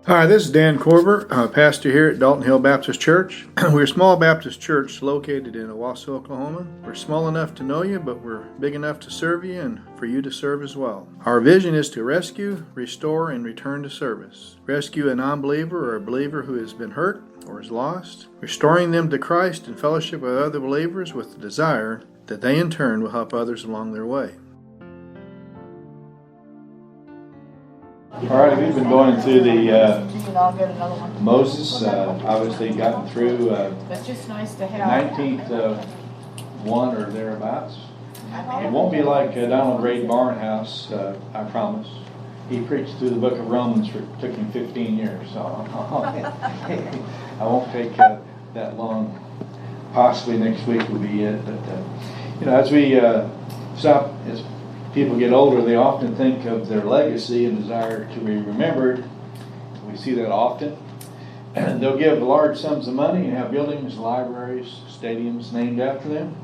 Hi, this is Dan Korver, pastor here at Dalton Hill Baptist Church. We're a small Baptist church located in Owasso, Oklahoma. We're small enough to know you, but we're big enough to serve you and for you to serve as well. Our vision is to rescue, restore, and return to service. Rescue a non-believer or a believer who has been hurt or is lost, restoring them to Christ in fellowship with other believers with the desire that they in turn will help others along their way. All right, we've been going through the Moses, obviously gotten through It's just nice to have. 19th one or thereabouts. It won't be like Donald Ray Barnhouse, I promise. He preached through the book of Romans took him 15 years, so I won't take that long. Possibly next week will be it. But as we stop, as people get older, they often think of their legacy and desire to be remembered. We see that often. And they'll give large sums of money and have buildings, libraries, stadiums named after them.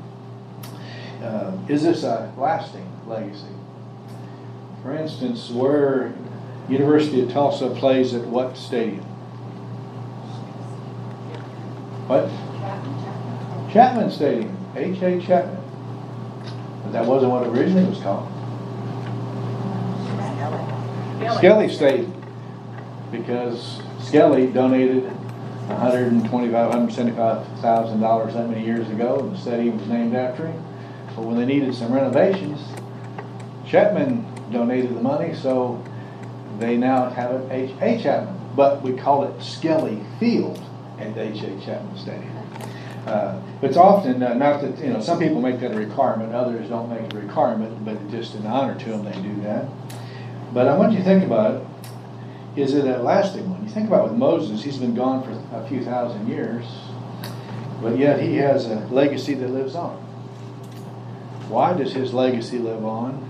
Is this a lasting legacy? For instance, where University of Tulsa plays at what stadium? What? Chapman Stadium. H.A. Chapman. But that wasn't what it originally was called. Skelly Stadium, because Skelly donated $175,000 that many years ago, and the stadium was named after him. But when they needed some renovations, Chapman donated the money, so they now have it H.A. Chapman. But we call it Skelly Field at H.A. Chapman Stadium. But it's often not that some people make that a requirement, others don't make it a requirement, but it's just an honor to them they do that. But I want you to think about it. Is it a lasting one? You think about with Moses, he's been gone for a few thousand years, but yet he has a legacy that lives on. Why does his legacy live on,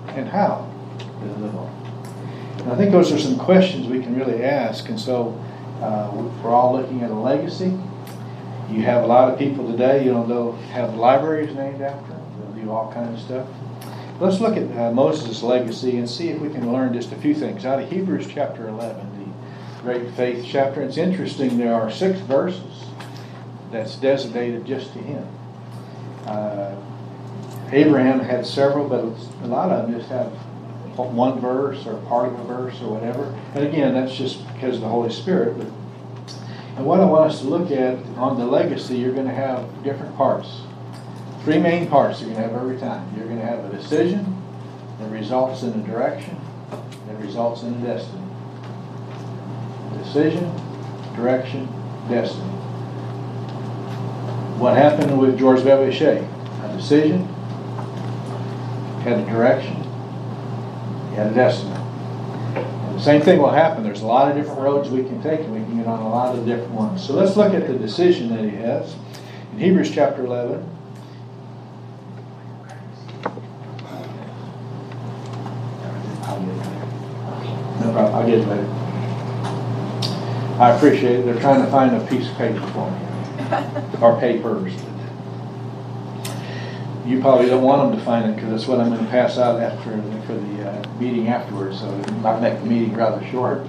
and how does it live on? And I think those are some questions we can really ask, and so we're all looking at a legacy. You have a lot of people today, they'll have libraries named after them. They'll do all kinds of stuff. Let's look at Moses' legacy and see if we can learn just a few things out of Hebrews chapter 11, the great faith chapter. It's interesting, there are 6 verses that's designated just to him. Abraham had several, but a lot of them just have one verse or part of a verse or whatever. And again, that's just because of the Holy Spirit. And what I want us to look at on the legacy, you're going to have different parts. 3 main parts you're going to have every time. You're going to have a decision that results in a direction, that results in a destiny. Decision, direction, destiny. What happened with George W. Shea? A decision, had a direction, he had a destiny. And the same thing will happen. There's a lot of different roads we can take, and we can get on a lot of different ones. So let's look at the decision that he has. In Hebrews chapter 11, I'll get it later. I appreciate it. They're trying to find a piece of paper for me. Or papers. You probably don't want them to find it because that's what I'm going to pass out for the meeting afterwards, so it might make the meeting rather short.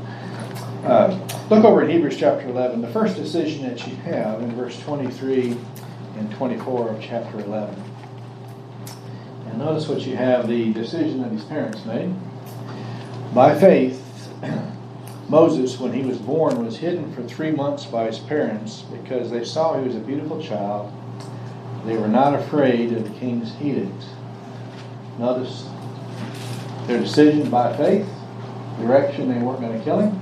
Look over at Hebrews chapter 11. The first decision that you have in verse 23 and 24 of chapter 11. And notice what you have, the decision that his parents made. By faith, Moses, when he was born, was hidden for 3 months by his parents because they saw he was a beautiful child. They were not afraid of the king's edict. Notice their decision by faith, direction, they weren't going to kill him,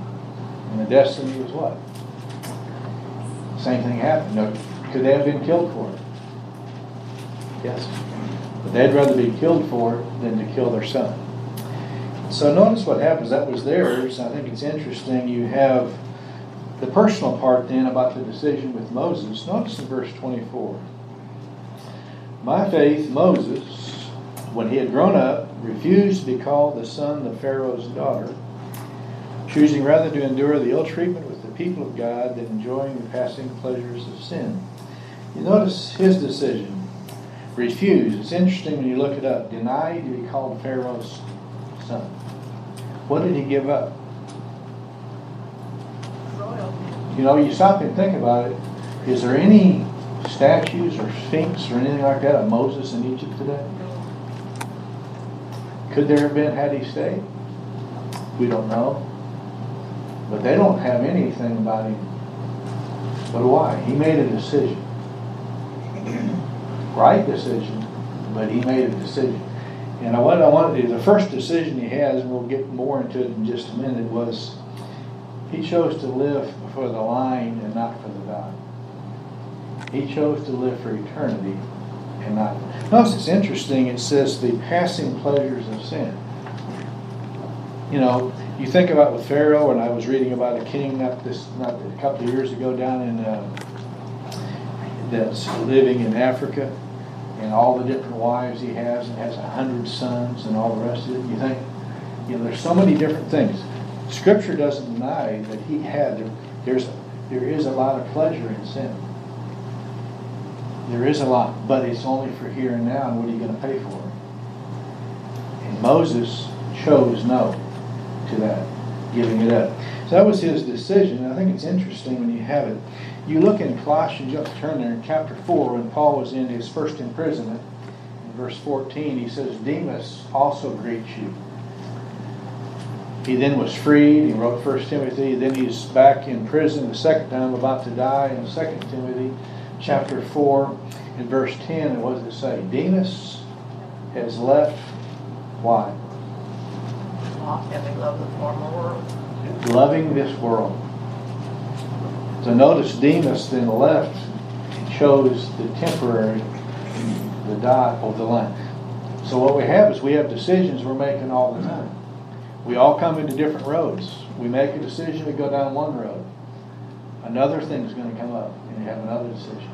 and the destiny was what? Same thing happened. Now, could they have been killed for it? Yes. But they'd rather be killed for it than to kill their son. So notice what happens. That was theirs. I think it's interesting. You have the personal part then about the decision with Moses. Notice in verse 24. By faith, Moses, when he had grown up, refused to be called the son of Pharaoh's daughter, choosing rather to endure the ill treatment with the people of God than enjoying the passing pleasures of sin. You notice his decision. Refused. It's interesting when you look it up. Denied to be called Pharaoh's son. What did he give up? You know, you stop and think about it. Is there any statues or sphinx or anything like that of Moses in Egypt today? Could there have been had he stayed? We don't know. But they don't have anything about him. But why? He made a decision. Right decision, but he made a decision. And what I want to do, the first decision he has, and we'll get more into it in just a minute, was he chose to live for the line and not for the dot. He chose to live for eternity and not. Notice it's interesting, it says the passing pleasures of sin. You know, you think about with Pharaoh, and I was reading about a king not a couple of years ago down in that's living in Africa, and all the different wives he has, and has 100 sons and all the rest of it. You think, you know, there's so many different things. Scripture doesn't deny that he had. There is a lot of pleasure in sin. There is a lot, but it's only for here and now, and what are you going to pay for it? And Moses chose no to that, giving it up. So that was his decision. And I think it's interesting when you have it. You look in Colossians, you have to turn there in chapter 4, when Paul was in his first imprisonment. In verse 14, he says, Demas also greets you. He then was freed. He wrote 1 Timothy. Then he's back in prison the second time, about to die, in 2 Timothy chapter 4 and verse 10. And what does it say? Demas has left. Why? Having loved the former world. Loving this world. So notice Demas then left and chose the temporary, the dot of the line. So what we have is we have decisions we're making all the time. We all come into different roads. We make a decision, we go down one road. Another thing's going to come up, and you have another decision.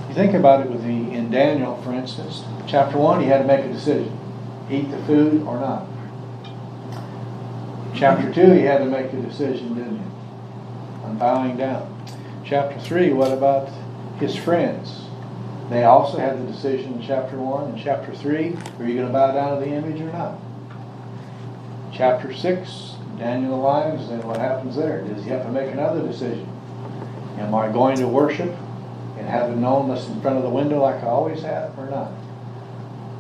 You think about it in Daniel, for instance, chapter 1, he had to make a decision. Eat the food or not. Chapter 2, he had to make a decision, didn't he? On bowing down. Chapter 3, what about his friends? They also had the decision in chapter 1 and chapter 3, are you going to bow down to the image or not? Chapter 6, Daniel the lions, then what happens there? Does he have to make another decision? Am I going to worship and have it known this in front of the window like I always have or not?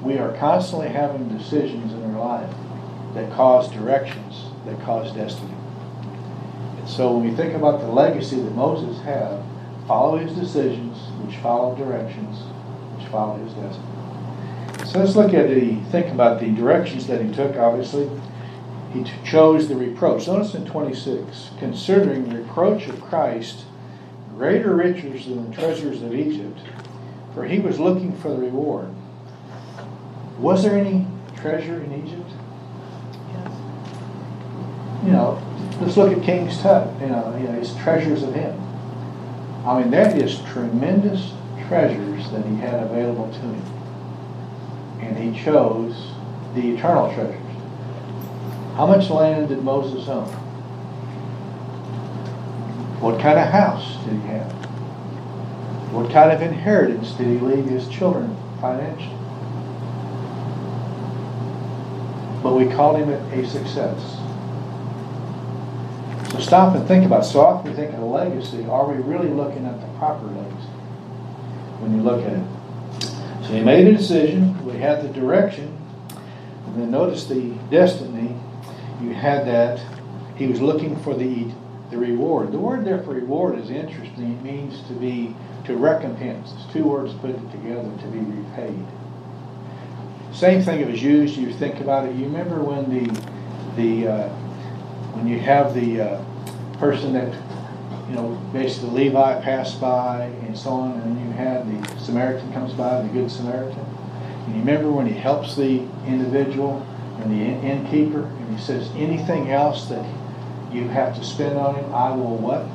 We are constantly having decisions in our life that cause directions, that cause destiny. And so when we think about the legacy that Moses had, follow his decisions, which follow directions, which follow his destiny. So let's look at think about the directions that he took. Obviously, he chose the reproach. Notice in 26, considering the reproach of Christ greater riches than the treasures of Egypt, for he was looking for the reward. Was there any treasure in Egypt? Yes. You know, let's look at King Tut. You know, his treasures of him. I mean, that is tremendous treasures that he had available to him. And he chose the eternal treasures. How much land did Moses own? What kind of house did he have? What kind of inheritance did he leave his children financially? But we called him a success. So stop and think about it. So often we think of a legacy. Are we really looking at the proper legacy when you look at it? So he made a decision. We had the direction. And then notice the destiny. You had that. He was looking for the reward. The word there for reward is interesting. It means to recompense. It's two words put together, to be repaid. Same thing it was used. You think about it. You remember when when you have the person that, you know, basically Levi passed by and so on, and then you had the Samaritan comes by, the Good Samaritan. And you remember when he helps the individual and the innkeeper, and he says, anything else that you have to spend on him, I will what?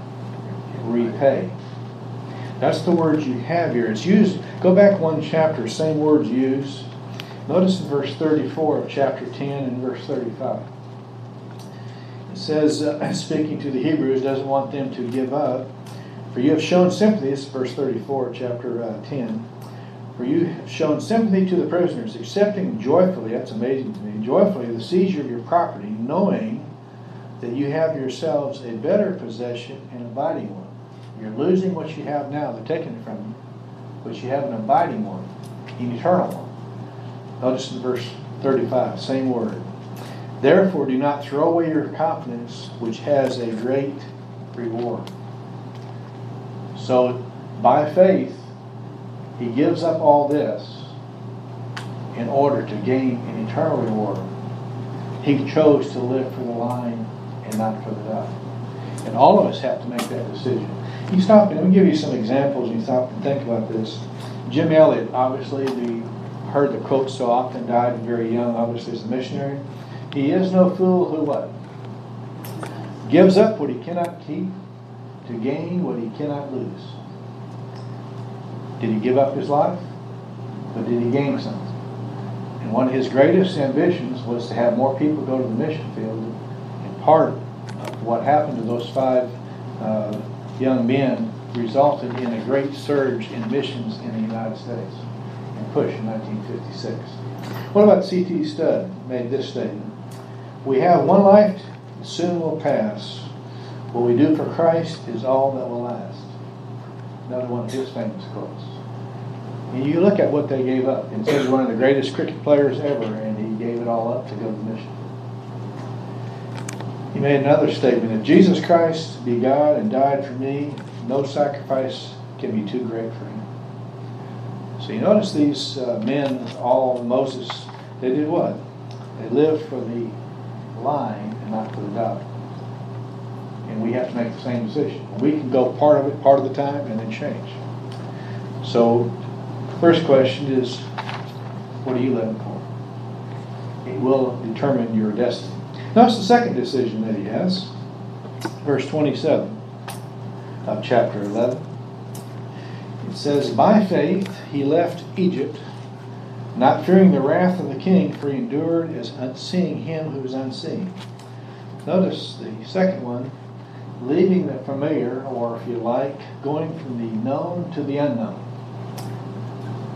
Repay. That's the words you have here. It's used, go back one chapter, same words used. Notice in verse 34 of chapter 10 and verse 35. It says, speaking to the Hebrews, doesn't want them to give up. For you have shown sympathy, this is verse 34 of chapter 10. For you have shown sympathy to the prisoners, accepting joyfully, that's amazing to me, joyfully the seizure of your property, knowing that you have yourselves a better possession, an abiding one. You're losing what you have now, they're taking it from you, but you have an abiding one, an eternal one. Notice in verse 35, same word. Therefore do not throw away your confidence, which has a great reward. So by faith, he gives up all this in order to gain an eternal reward. He chose to live for the lion and not for the dove. And all of us have to make that decision. You stop, and let me give you some examples, and you stop and think about this. Jim Elliot, obviously, we heard the quote so often, died very young, obviously as a missionary. He is no fool who what? Gives up what he cannot keep to gain what he cannot lose. Did he give up his life? But did he gain something? And one of his greatest ambitions was to have more people go to the mission field. And part of what happened to those 5 young men resulted in a great surge in missions in the United States and push in 1956. What about C.T. Studd? Made this statement. We have one life, soon will pass. What we do for Christ is all that will last. Another one of his famous quotes. And you look at what they gave up. It says one of the greatest cricket players ever, and he gave it all up to go to the mission. He made another statement. If Jesus Christ be God and died for me, no sacrifice can be too great for him. So you notice these men, all Moses, they did what? They lived for the lion and not for the dove. And we have to make the same decision. We can go part of it, part of the time, and then change. So, first question is, what are you living for? It will determine your destiny. Notice the second decision that he has. Verse 27 of chapter 11. It says, by faith he left Egypt, not fearing the wrath of the king, for he endured as seeing him who is unseen. Notice the second one, leaving the familiar, or if you like, going from the known to the unknown.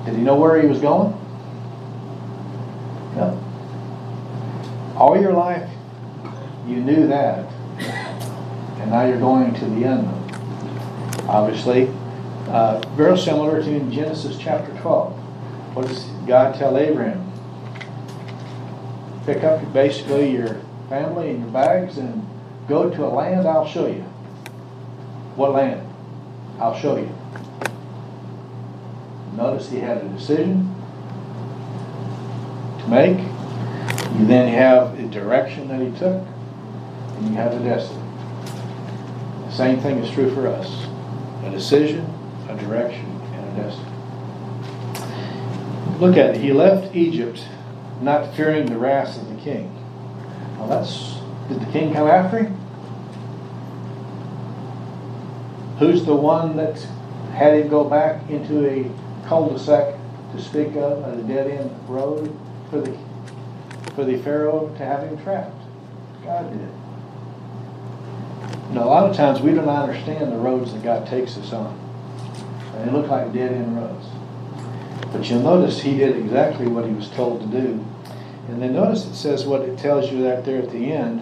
Did he know where he was going? No. All your life, you knew that. And now you're going to the unknown. Obviously, very similar to in Genesis chapter 12. What does God tell Abraham? Pick up basically your family and your bags and go to a land I'll show you. What land? I'll show you. Notice he had a decision to make. You then have the direction that he took, and you have the destiny. The same thing is true for us. A decision, a direction, and a destiny. Look at it. He left Egypt not fearing the wrath of the king. Well, did the king come after him? Who's the one that had him go back into a cul-de-sac to speak of, a dead-end road for the Pharaoh to have him trapped? God did. You know, a lot of times we don't understand the roads that God takes us on. And they look like dead-end roads. But you'll notice he did exactly what he was told to do. And then notice it says what it tells you right there at the end,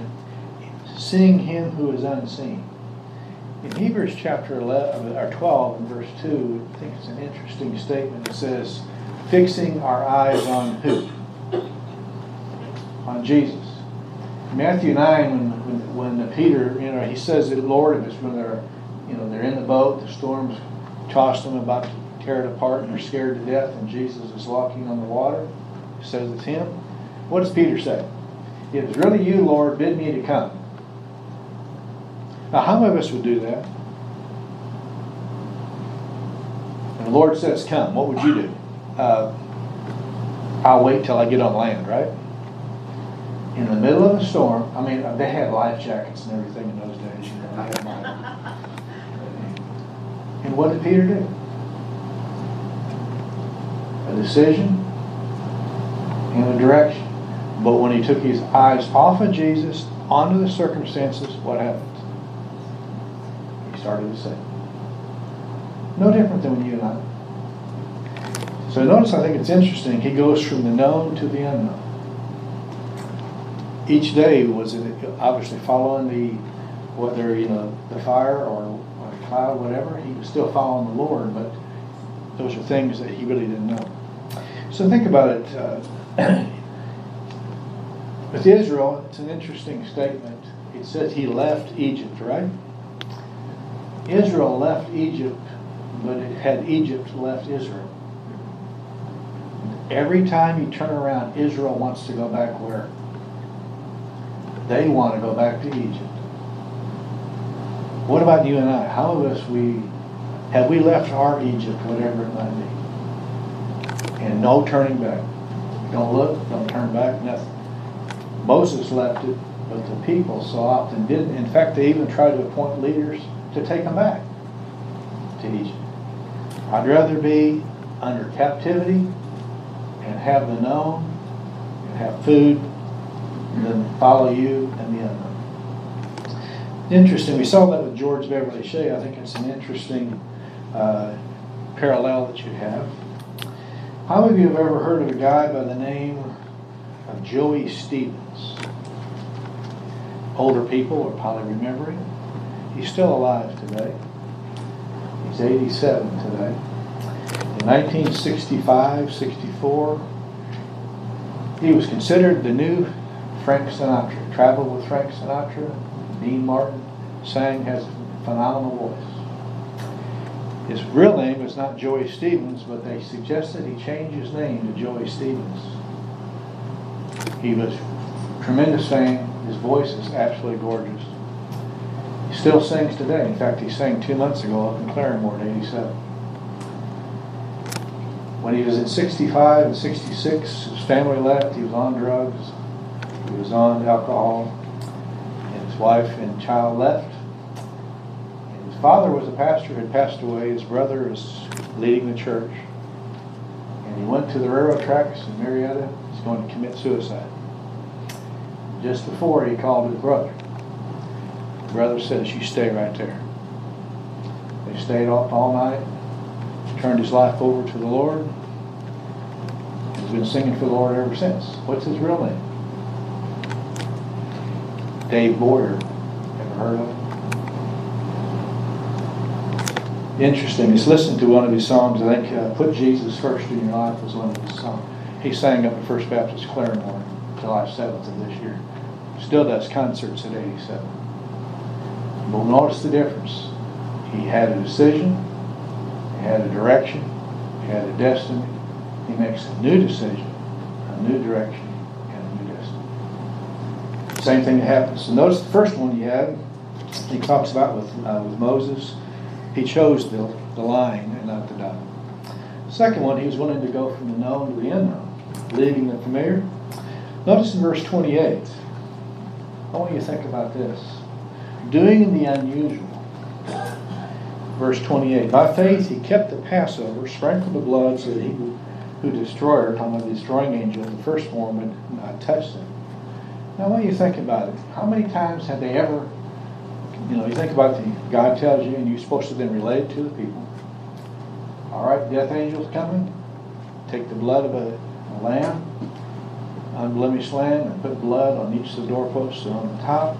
seeing him who is unseen. In Hebrews chapter 11, or 12 and verse 2, I think it's an interesting statement. It says, fixing our eyes on who? On Jesus. Matthew 9, when Peter, he says that, Lord, if it's when they're in the boat, the storm's tossed them about to tear it apart and they're scared to death, and Jesus is walking on the water, he says it's him. What does Peter say? If it's really you, Lord, bid me to come. Now, how many of us would do that? And the Lord says, come. What would you do? I'll wait till I get on land, right? In the middle of a storm, I mean, they had life jackets and everything in those days. They had mine. And what did Peter do? A decision and a direction. But when he took his eyes off of Jesus, onto the circumstances, what happened? He started to sink. No different than when you and I. So notice, I think it's interesting, he goes from the known to the unknown. each day was it obviously following whether the fire or the cloud, whatever. He was still following the Lord, but those are things that he really didn't know. So think about it. With Israel, it's an interesting statement. It says he left Egypt, right? Israel left Egypt, but it had Egypt left Israel. Every time you turn around, Israel wants to go back where? They want to go back to Egypt. What about you and I? How of us have we left our Egypt, whatever it might be? And no turning back. Don't look, don't turn back, nothing. Moses left it, but the people so often didn't. In fact, they even tried to appoint leaders to take them back to Egypt. I'd rather be under captivity and have the known and have food than follow you and the unknown. Interesting. We saw that with George Beverly Shea. I think it's an interesting parallel that you have. How many of you have ever heard of a guy by the name of Joey Stevens? Older people will probably remember him. He's still alive today. He's 87 today. In 1965, 64, he was considered the new Frank Sinatra. Traveled with Frank Sinatra. Dean Martin sang, has a phenomenal voice. His real name is not Joey Stevens, but they suggested he change his name to Joey Stevens. He was tremendous fame. His voice is absolutely gorgeous. He still sings today. In fact, he sang 2 months ago up in Claremore at 87. When he was in 65 and 66, his family left. He was on drugs. He was on alcohol. And his wife and child left. And his father was a pastor, had passed away. His brother is leading the church. And he went to the railroad tracks in Marietta. He's going to commit suicide. Just before, he called his brother. The brother says, "You stay right there." They stayed up all night, turned his life over to the Lord. He's been singing for the Lord ever since. What's his real name? Dave Boyer. Ever heard of him? Interesting. Just listen to one of his songs. I think "Put Jesus First in Your Life" was one of his songs. He sang up at First Baptist Claremore July 7th of this year. Still does concerts at 87. But notice the difference. He had a decision, he had a direction, he had a destiny. He makes a new decision, a new direction, and a new destiny. Same thing happens. So notice the first one you had, he talks about with Moses. He chose the line and not the dot. The second one, he was willing to go from the known to the unknown, leaving the familiar. Notice in verse 28, I want you to think about this. Doing the unusual. Verse 28, by faith he kept the Passover, sprinkled the blood so that he who destroyer, talking about the destroying angel, the firstborn would not touch them. Now I want you to think about it. How many times have they ever, you think about God tells you and you're supposed to then relate it to the people. All right, death angel's coming. Take the blood of a lamb, unblemished lamb, and put blood on each of the doorposts and on the top.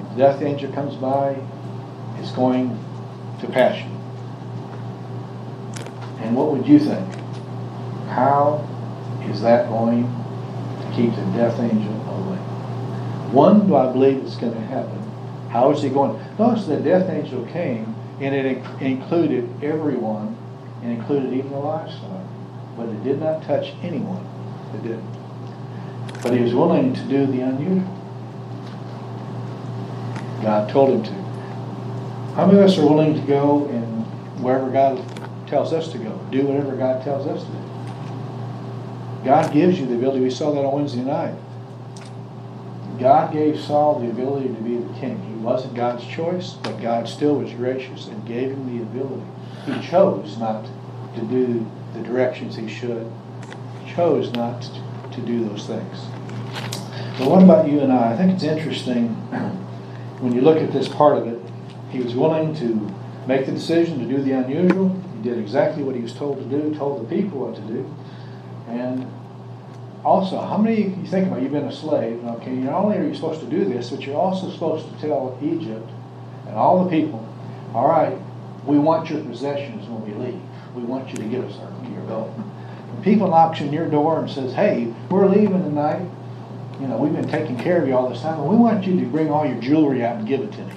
If the death angel comes by, it's going to pass you. And what would you think? How is that going to keep the death angel away? One, do I believe it's going to happen? How is he going? Notice the death angel came and it included everyone and included even the livestock. But it did not touch anyone. It didn't. But he was willing to do the unusual. God told him to. How many of us are willing to go and wherever God tells us to go? Do whatever God tells us to do. God gives you the ability. We saw that on Wednesday night. God gave Saul the ability to be the king. He wasn't God's choice, but God still was gracious and gave him the ability. He chose not to do the directions he should. He chose not to do those things. But what about you and I? I think it's interesting when you look at this part of it. He was willing to make the decision to do the unusual. He did exactly what he was told to do, told the people what to do. And Also, how many, you think about, you've been a slave, okay, not only are you supposed to do this, but you're also supposed to tell Egypt and all the people, all right, we want your possessions when we leave. We want you to give us your gold. When people knocks on your door and says, hey, we're leaving tonight, you know, we've been taking care of you all this time, and we want you to bring all your jewelry out and give it to me.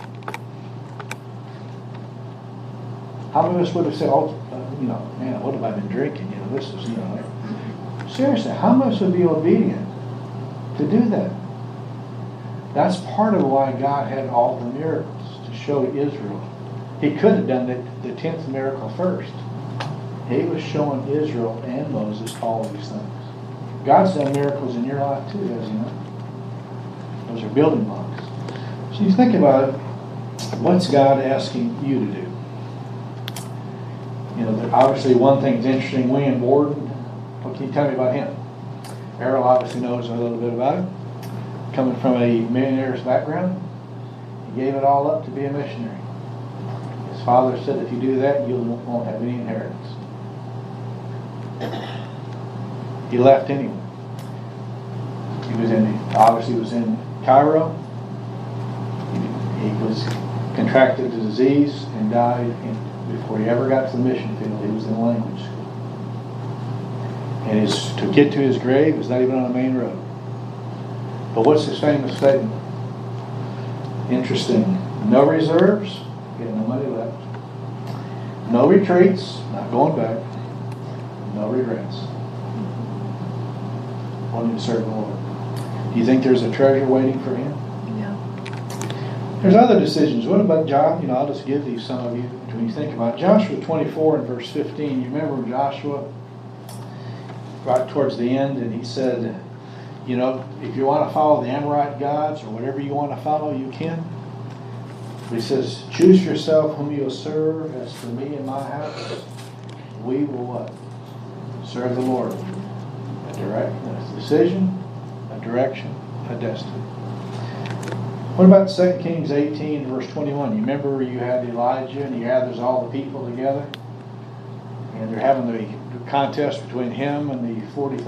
How many of us would have said, oh, you know, man, what have I been drinking? You know, this is, you know, seriously, how many of us would be obedient to do that? That's part of why God had all the miracles, to show Israel. He could have done the 10th miracle first. He was showing Israel and Moses all these things. God's done miracles in your life too, as you know. Those are building blocks. So you think about it, what's God asking you to do? You know, obviously one thing's interesting, William Borden, what can you tell me about him? Errol obviously knows a little bit about it. Coming from a millionaire's background, he gave it all up to be a missionary. His father said, if you do that, you won't have any inheritance. He left anyway. He was in Cairo. He was contracted a disease and died before he ever got to the mission field. He was in language school. And to get to his grave was not even on a main road. But what's his famous statement? Interesting. No reserves, he had no money left. No retreats, not going back. No regrets. Wanting to serve the Lord. Do you think there's a treasure waiting for him? Yeah. There's other decisions. What about Joshua? You know, I'll just give these some of you when you think about it. Joshua 24 and verse 15. You remember Joshua right towards the end, and he said, you know, if you want to follow the Amorite gods or whatever you want to follow, you can. But he says, choose yourself whom you'll serve. As for me and my house, we will what? Serve the Lord. A decision, a direction, a destiny. What about 2 Kings 18 verse 21? You remember you had Elijah and he gathers all the people together, and they're having the contest between him and the 400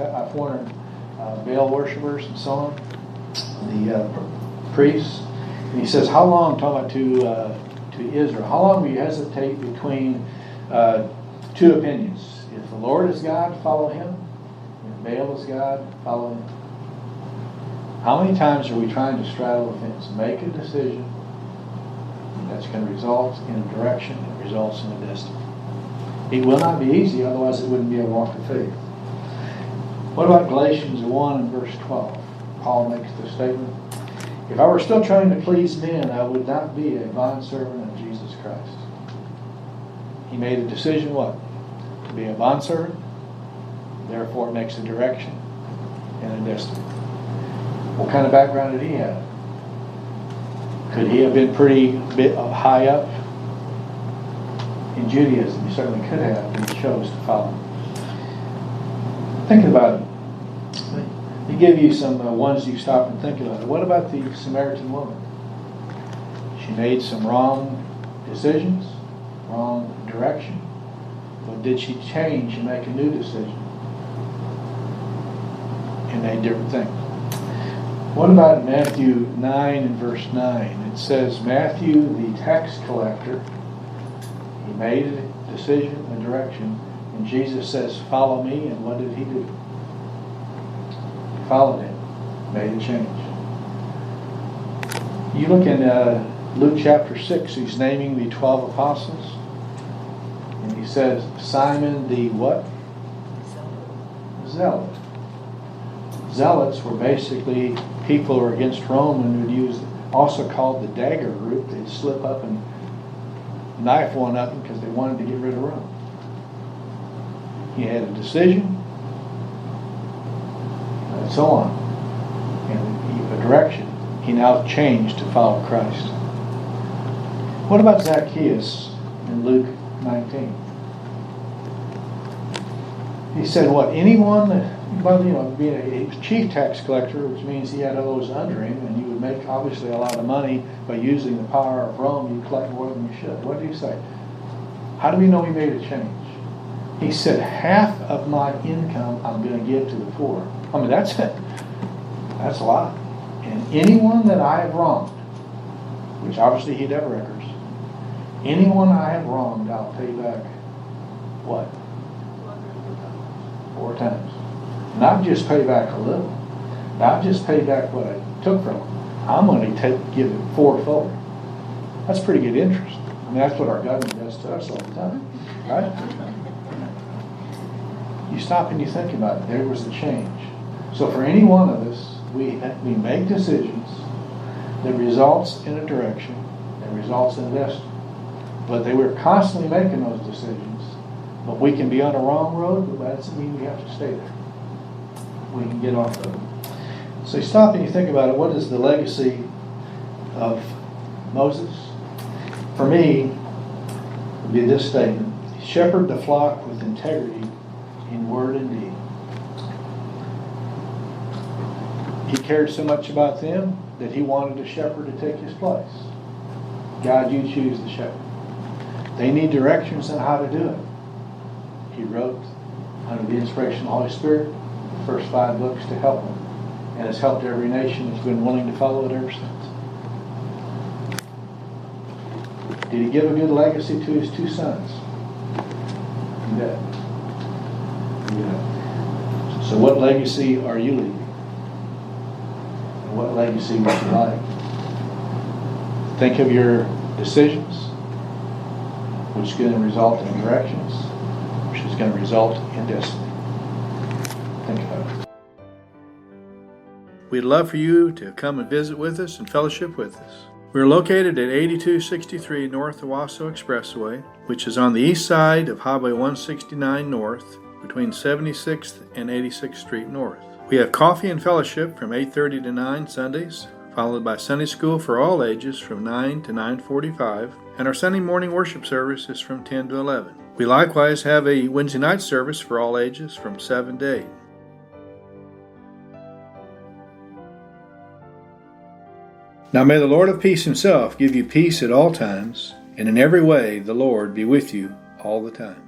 Baal worshippers and so on, the priests. And he says, how long, talking about to Israel, how long will you hesitate between two opinions? If the Lord is God, follow him. If Baal is God, follow him. How many times are we trying to straddle the fence? Make a decision that's going to result in a direction that results in a destiny. It will not be easy, otherwise it wouldn't be a walk of faith. What about Galatians 1 and verse 12? Paul makes the statement, if I were still trying to please men, I would not be a bondservant of Jesus Christ. He made a decision, what? To be a bondservant. Therefore it makes a direction and a destiny. What kind of background did he have? Could he have been pretty high up in Judaism? He certainly could have, but he chose to follow. Thinking about it. Let me give you some ones you stop and think about it. What about the Samaritan woman? She made some wrong decisions, wrong direction, but did she change and make a new decision and made different things? What about Matthew 9 and verse 9? It says, Matthew, the tax collector, he made a decision, a direction, and Jesus says, follow me, and what did he do? He followed him, made a change. You look in Luke chapter 6, he's naming the 12 apostles, and he says, Simon the what? Zealot. Zealots were basically people who were against Rome and would use, also called the dagger group. They'd slip up and knife one of them because they wanted to get rid of Rome. He had a decision, and so on, and a direction. He now changed to follow Christ. What about Zacchaeus in Luke 19? He said, what, anyone that, well, you know, being a chief tax collector, which means he had those under him, and you would make obviously a lot of money by using the power of Rome. You collect more than you should. What did he say? How do we know he made a change? He said, half of my income I'm going to give to the poor. I mean, that's it. That's a lot. And anyone that I have wronged, which obviously he'd have records, anyone I have wronged, I'll pay back what? 4 times. Not just pay back a little. Not just pay back what I took from them. I'm going to give it 4-fold. That's pretty good interest. I mean, that's what our government does to us all the time, right? You stop and you think about it. There was the change. So for any one of us, we make decisions that results in a direction, that results in a destiny. But we're constantly making those decisions. But we can be on the wrong road, but that doesn't mean we have to stay there. We can get off of it. So you stop and you think about it. What is the legacy of Moses? For me, it would be this statement: shepherd the flock with integrity in word and deed. He cared so much about them that he wanted a shepherd to take his place. God, you choose the shepherd. They need directions on how to do it. He wrote, under the inspiration of the Holy Spirit, the first 5 books to help them. And has helped every nation that's been willing to follow it ever since. Did he give a good legacy to his 2 sons? He did. Yeah. So what legacy are you leaving? And what legacy would you like? Think of your decisions, which is going to result in directions, which is going to result in destiny. Think about it. We'd love for you to come and visit with us and fellowship with us. We're located at 8263 North Owasso Expressway, which is on the east side of Highway 169 North, between 76th and 86th Street North. We have coffee and fellowship from 8:30 to 9 Sundays, followed by Sunday school for all ages from 9 to 9:45, and our Sunday morning worship service is from 10 to 11. We likewise have a Wednesday night service for all ages from 7 to 8. Now may the Lord of peace himself give you peace at all times, and in every way the Lord be with you all the time.